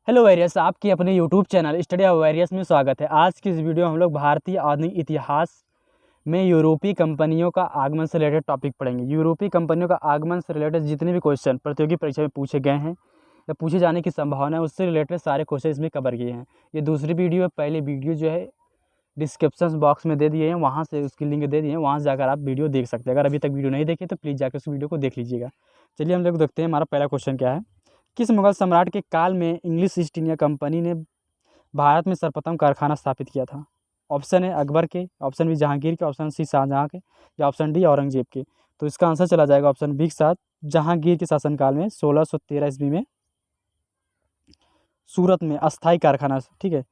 Hello various, आपके अपने YouTube channel study of various में स्वागत है। आज की इस वीडियो में हम लोग भारतीय आधुनिक इतिहास में यूरोपीय कंपनियों का आगमन से रिलेटेड टॉपिक पढ़ेंगे। यूरोपीय कंपनियों का आगमन से रिलेटेड जितने भी क्वेश्चन प्रतियोगी परीक्षा में पूछे गए हैं या पूछे जाने की संभावना है, उससे रिलेटेड सारे क्वेश्चन इसमें कवर किए हैं। ये दूसरी वीडियो है। पहले वीडियो जो है डिस्क्रिप्शन बॉक्स में दे दिए हैं, वहाँ से उसकी लिंक दे दिए हैं, वहाँ से जाकर आप वीडियो देख सकते हैं। अगर अभी तक वीडियो नहीं देखे तो प्लीज़ जाकर उस वीडियो को देख लीजिएगा। चलिए हम लोग देखते हैं हमारा पहला क्वेश्चन क्या है। किस मुगल सम्राट के काल में इंग्लिश ईस्ट इंडिया कंपनी ने भारत में सर्वप्रथम कारखाना स्थापित किया था? ऑप्शन है अकबर के, ऑप्शन बी जहांगीर के, ऑप्शन सी शाहजहाँ के, या ऑप्शन डी औरंगजेब के। तो इसका आंसर चला जाएगा ऑप्शन बी के साथ। जहांगीर के शासनकाल में 1613 ईस्वी में सूरत में अस्थाई कारखाना, ठीक है,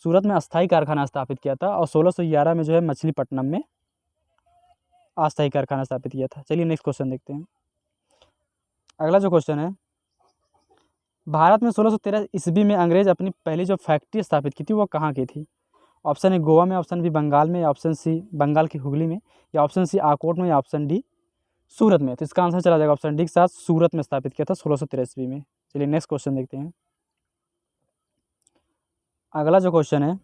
सूरत में अस्थाई कारखाना स्थापित किया था, और 1611 में जो है मछलीपट्टनम में अस्थाई कारखाना स्थापित किया था। चलिए नेक्स्ट क्वेश्चन देखते हैं। अगला जो क्वेश्चन है, भारत में 1613 ईस्वी में अंग्रेज अपनी पहली जो फैक्ट्री स्थापित की थी वो कहाँ की थी? ऑप्शन है गोवा में, ऑप्शन बी बंगाल में, या ऑप्शन सी बंगाल की हुगली में, या ऑप्शन सी आकोट में, या ऑप्शन डी सूरत में। तो इसका आंसर चला जाएगा ऑप्शन डी के साथ। सूरत में स्थापित किया था 1613 ईस्वी में। चलिए नेक्स्ट क्वेश्चन देखते हैं। अगला जो क्वेश्चन है,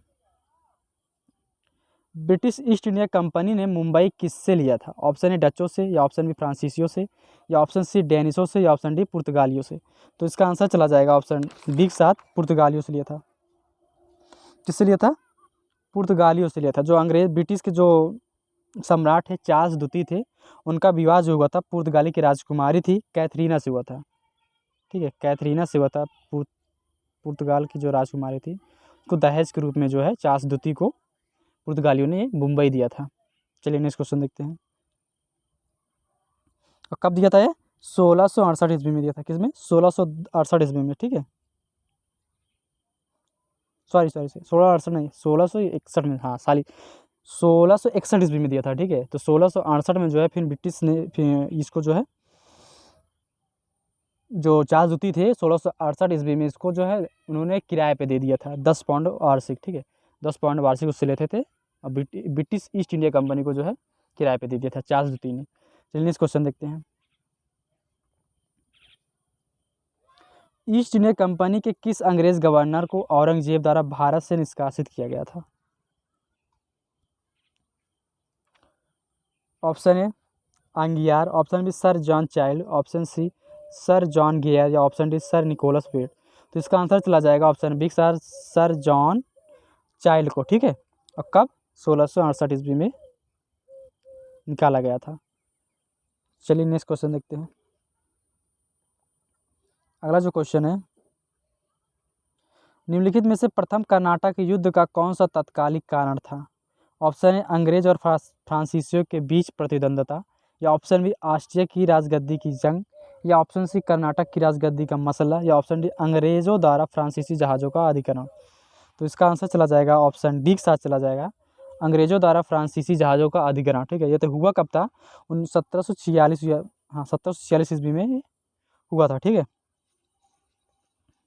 ब्रिटिश ईस्ट इंडिया कंपनी ने मुंबई किससे लिया था? ऑप्शन है डचों से, या ऑप्शन बी फ्रांसीसियों से, या ऑप्शन सी डेनिशों से, या ऑप्शन डी पुर्तगालियों से। तो इसका आंसर चला जाएगा ऑप्शन बी के साथ। पुर्तगालियों से लिया था। किससे लिया था? पुर्तगालियों से लिया था। जो अंग्रेज ब्रिटिश के जो सम्राट है चार्ल्स द्वितीय थे, उनका विवाह जो हुआ था पुर्तगाली की राजकुमारी थी कैथरीना से हुआ था। ठीक है, कैथरीना से हुआ था। पुर्तगाल की जो राजकुमारी थी उसको दहेज के रूप में जो है चार्ल्स द्वितीय को पुर्तगालियों ने मुंबई दिया था। चलिए नेक्स्ट क्वेश्चन देखते हैं। और कब दिया था ये? 1668 ईस्वी में दिया था। किसमें? 1668 ईस्वी में। ठीक है, सॉरी 1668 नहीं, 1661 में। हाँ साली 1661 ईस्वी में दिया था। ठीक है, तो 1668 में जो है फिर ब्रिटिश ने फिर इसको जो है जो चार्ल्स द्वितीय थे 1668 ईस्वी में इसको जो है उन्होंने किराए पे दे दिया था 10 पाउंड वार्षिक। ठीक है, 10 पाउंड वार्षिक उससे लेते थे, और ब्रिटिश ईस्ट इंडिया कंपनी को जो है किराए पे दे दिया था चार्ल्स द्वितीय ने। चलिए नेक्स्ट क्वेश्चन देखते हैं। ईस्ट इंडिया कंपनी के किस अंग्रेज गवर्नर को औरंगजेब द्वारा भारत से निष्कासित किया गया था? Option A Aungier, option B sir John Child, option C sir John Gayer, या option D sir Nicholas Waite. तो इसका आंसर चला जाएगा option B sir sir John Child को। ठीक है, और कब? 1668 ईस्वी में निकाला गया था। चलिए नेक्स्ट क्वेश्चन देखते हैं। अगला जो क्वेश्चन है, निम्नलिखित में से प्रथम कर्नाटक युद्ध का कौन सा तत्कालिक कारण था? ऑप्शन है अंग्रेज और फ्रांसीसियों के बीच प्रतिद्वंदता, या ऑप्शन बी ऑस्ट्रिया की राजगद्दी की जंग, या ऑप्शन सी कर्नाटक की राजगद्दी का मसला, या ऑप्शन डी अंग्रेजों द्वारा फ्रांसीसी जहाज़ों का अधिग्रहण। तो इसका आंसर चला जाएगा ऑप्शन डी के साथ चला जाएगा, अंग्रेजों द्वारा फ्रांसीसी जहाज़ों का अधिग्रहण। ठीक है, ये तो हुआ कब था? 1746 या हाँ 1746 ईस्वी में ये हुआ था। ठीक है,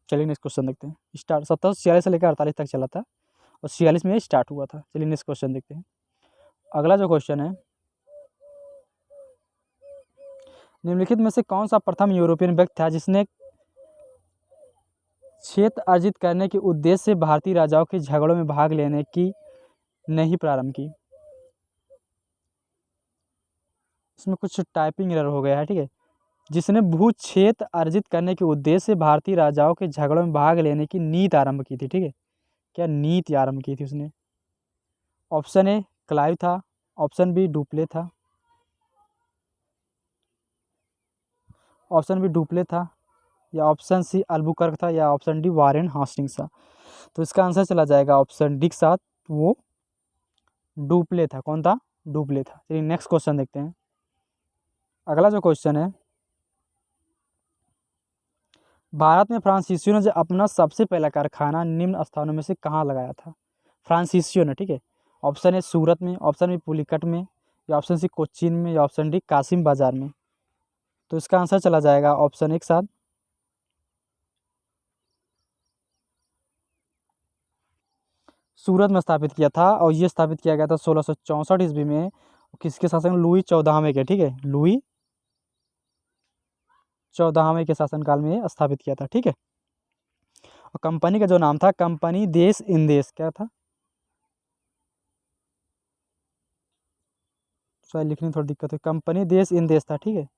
चलिए नेक्स्ट क्वेश्चन देखते हैं। स्टार्ट 1746 से लेकर 48 तक चला था, और 46 में स्टार्ट हुआ था। चलिए नेक्स्ट क्वेश्चन देखते हैं। अगला जो क्वेश्चन है, निम्नलिखित में से कौन सा प्रथम यूरोपियन व्यक्ति था जिसने क्षेत्र अर्जित करने के उद्देश्य से भारतीय राजाओं के झगड़ों में भाग लेने की नहीं प्रारंभ की? इसमें कुछ टाइपिंग एरर हो गया है। ठीक है, जिसने भू क्षेत्र अर्जित करने के उद्देश्य से भारतीय राजाओं के झगड़ों में भाग लेने की नीति आरंभ की थी। ठीक है, क्या नीति आरंभ की थी उसने? ऑप्शन ए क्लाइव था, ऑप्शन बी डुप्ले था, ऑप्शन बी डुप्ले था, या ऑप्शन सी अल्बुकर्क था, या ऑप्शन डी वारेन हास्टिंग्स था। तो इसका आंसर चला जाएगा ऑप्शन डी के साथ, वो डुप्ले था। कौन था? डुप्ले था। चलिए नेक्स्ट क्वेश्चन देखते हैं। अगला जो क्वेश्चन है, भारत में फ्रांसीसियों ने जो अपना सबसे पहला कारखाना निम्न स्थानों में से कहाँ लगाया था? फ्रांसीसियों ने। ठीक है, ऑप्शन है सूरत में, ऑप्शन बी पुलिकट में, या ऑप्शन सी कोच्चिन में, या ऑप्शन डी कासिम बाजार में। तो इसका आंसर चला जाएगा ऑप्शन एक साथ, सूरत में स्थापित किया था, और ये स्थापित किया गया था 1664 ईस्वी में। किसके शासन? लुई 14वें के। ठीक है, लुई 14वें के शासनकाल में स्थापित किया था। ठीक है, और कंपनी का जो नाम था कंपनी देश इन देश, क्या था, शायद लिखने में थोड़ी दिक्कत है, कंपनी देश इन देश था, ठीक है,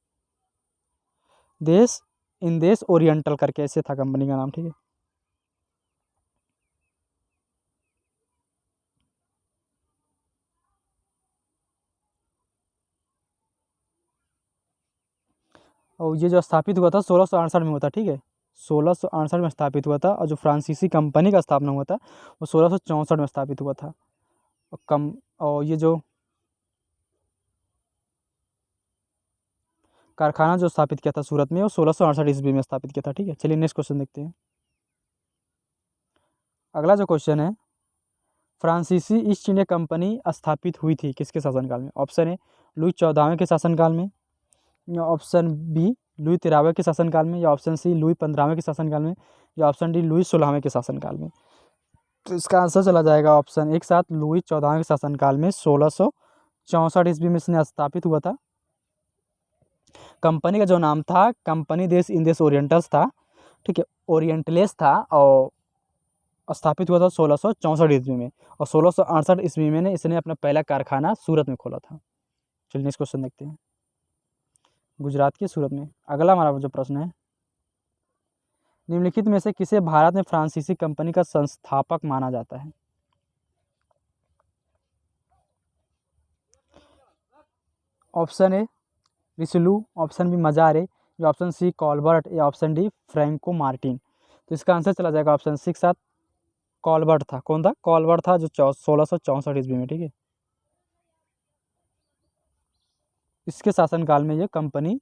देश इन देश ओरिएंटल करके ऐसे था कंपनी का नाम, ठीक है। और ये जो स्थापित हुआ था 1668 में हुआ था, ठीक है, 1668 में स्थापित हुआ था। और जो फ्रांसीसी कंपनी का स्थापना हुआ था वो 1664 में स्थापित हुआ था। और ये जो कारखाना जो स्थापित किया था सूरत में वो 1668 ईस्वी में स्थापित किया था, ठीक है। चलिए नेक्स्ट क्वेश्चन देखते हैं। अगला जो क्वेश्चन है, फ्रांसीसी ईस्ट इंडिया कंपनी स्थापित हुई थी किसके शासनकाल में? ऑप्शन ए लुई 14वें के शासनकाल में, या ऑप्शन बी लुई 13वें के शासनकाल में, या ऑप्शन सी लुई 15वें के शासनकाल में, या ऑप्शन डी लुई 16वें के शासनकाल में। तो इसका आंसर चला जाएगा ऑप्शन एक साथ लुई 14वें के शासनकाल में 1664 ईस्वी में इसने स्थापित हुआ था। कंपनी का जो नाम था कंपनी देश इन देश ओरिएंटल्स था, ठीक है, ओरिएंटलेस था, और स्थापित हुआ था 1664 ईस्वी में। और 1668 ईस्वी में इसने अपना पहला कारखाना सूरत में खोला था। चलिए नेक्स्ट क्वेश्चन देखते हैं। गुजरात के सूरत में। अगला हमारा जो प्रश्न है, निम्नलिखित में से किसे भारत में फ्रांसीसी कंपनी का संस्थापक माना जाता है? ऑप्शन ए रिसलू, ऑप्शन बी मजारे, या ऑप्शन सी कॉलबर्ट, या ऑप्शन डी फ्रैंको मार्टिन। तो इसका आंसर चला जाएगा ऑप्शन सी के साथ कॉलबर्ट था। कौन था? कॉलबर्ट था, जो 1664 ईस्वी में, ठीक है। इसके शासनकाल में ये कंपनी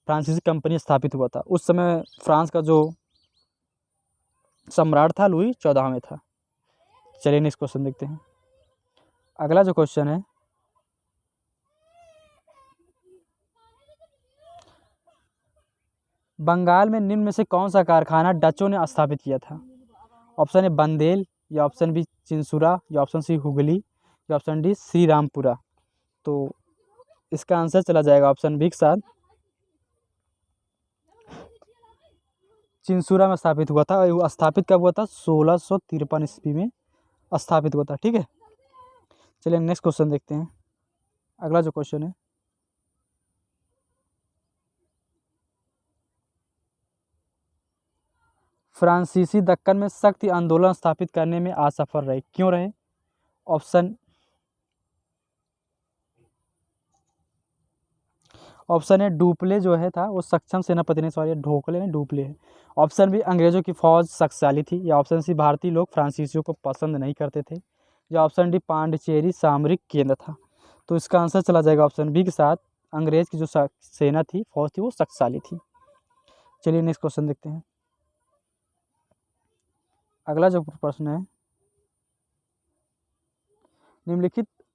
फ्रांसीसी कंपनी स्थापित हुआ था। उस समय फ्रांस का जो सम्राट था लुई 14वें था। चलिए नेक्स्ट क्वेश्चन देखते हैं। अगला जो क्वेश्चन है, बंगाल में निम्न में से कौन सा कारखाना डचों ने स्थापित किया था? ऑप्शन ए बंदेल, या ऑप्शन बी चिंसुरा, या ऑप्शन सी हुगली, या ऑप्शन डी श्री रामपुरा। तो इसका आंसर चला जाएगा ऑप्शन बी के साथ चिंसुरा में स्थापित हुआ था। और वो स्थापित कब हुआ था? 1653 ईस्वी में स्थापित हुआ था, ठीक है। चलिए नेक्स्ट क्वेश्चन देखते हैं। अगला जो क्वेश्चन है, फ्रांसीसी दक्कन में सख्त आंदोलन स्थापित करने में असफल रहे, क्यों रहे? ऑप्शन ए डुप्ले जो है था वो सक्षम सेनापति ने, सॉरी ढोकले नहीं डुप्ले है। ऑप्शन बी अंग्रेजों की फौज शक्तिशाली थी, या ऑप्शन सी भारतीय लोग फ्रांसीसियों को पसंद नहीं करते थे, या ऑप्शन डी पांडिचेरी सामरिक केंद्र था। तो इसका आंसर चला जाएगा ऑप्शन बी के साथ अंग्रेज की जो सेना थी, फौज थी, वो शक्तिशाली थी। चलिए नेक्स्ट क्वेश्चन देखते हैं। अगला जो प्रश्न है,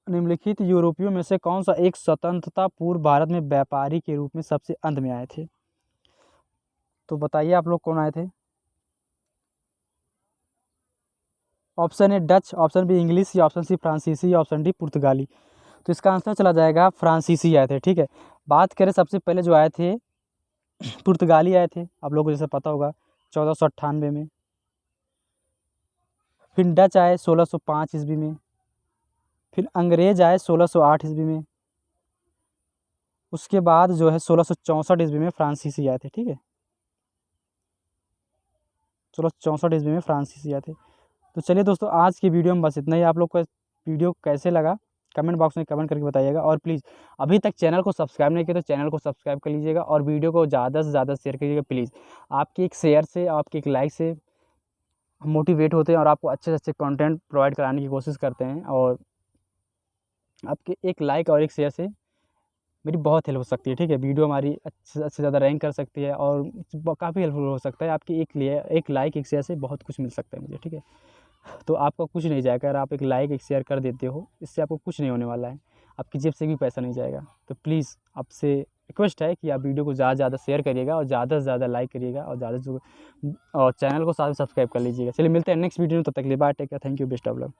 निम्नलिखित यूरोपियों में से कौन सा एक स्वतंत्रता पूर्व भारत में व्यापारी के रूप में सबसे अंत में आए थे? तो बताइए आप लोग कौन आए थे? Option A Dutch, option B English, या ऑप्शन सी फ्रांसीसी, या ऑप्शन डी पुर्तगाली। तो इसका आंसर चला जाएगा फ्रांसीसी आए थे, ठीक है। बात करें सबसे पहले जो आए थे पुर्तगाली आए थे, आप लोगों को जैसे पता होगा 1498 में। फिर डच आए 1605 ईस्वी में। फिर अंग्रेज आए 1608 ईस्वी में। उसके बाद जो है 1664 ईस्वी में फ्रांसीसी आए थे, ठीक है। 1664 ईस्वी में फ्रांसीसी आए थे। तो चलिए दोस्तों, आज की वीडियो में बस इतना ही। आप लोग को वीडियो कैसे लगा कमेंट बॉक्स में कमेंट करके बताइएगा। और प्लीज़ अभी तक चैनल को सब्सक्राइब नहीं किया तो चैनल को सब्सक्राइब कर लीजिएगा, और वीडियो को ज़्यादा से ज़्यादा शेयर कीजिएगा प्लीज़। आपकी एक शेयर से, आपकी एक लाइक से हम मोटिवेट होते हैं और आपको अच्छे से अच्छे कंटेंट प्रोवाइड कराने की कोशिश करते हैं। और आपके एक लाइक और एक शेयर से मेरी बहुत हेल्प हो सकती है, ठीक है। वीडियो हमारी अच्छे से ज़्यादा रैंक कर सकती है और काफ़ी हेल्पफुल हो सकता है। आपकी एक लाइक एक शेयर से बहुत कुछ मिल सकता है मुझे, ठीक है। तो आपका कुछ नहीं जाएगा, अगर आप एक लाइक एक शेयर कर देते हो, इससे आपको कुछ नहीं होने वाला है, आपकी जेब से भी पैसा नहीं जाएगा। तो प्लीज़ आपसे रिक्वेस्ट है कि आप वीडियो को ज़्यादा से ज़्यादा शेयर करिएगा और ज़्यादा से ज़्यादा लाइक करिएगा, और ज़्यादा से और चैनल को साथ में सब्सक्राइब कर लीजिएगा। चलिए मिलते हैं नेक्स्ट वीडियो में, तब तक के लिए bye, take care, thank you, best of luck.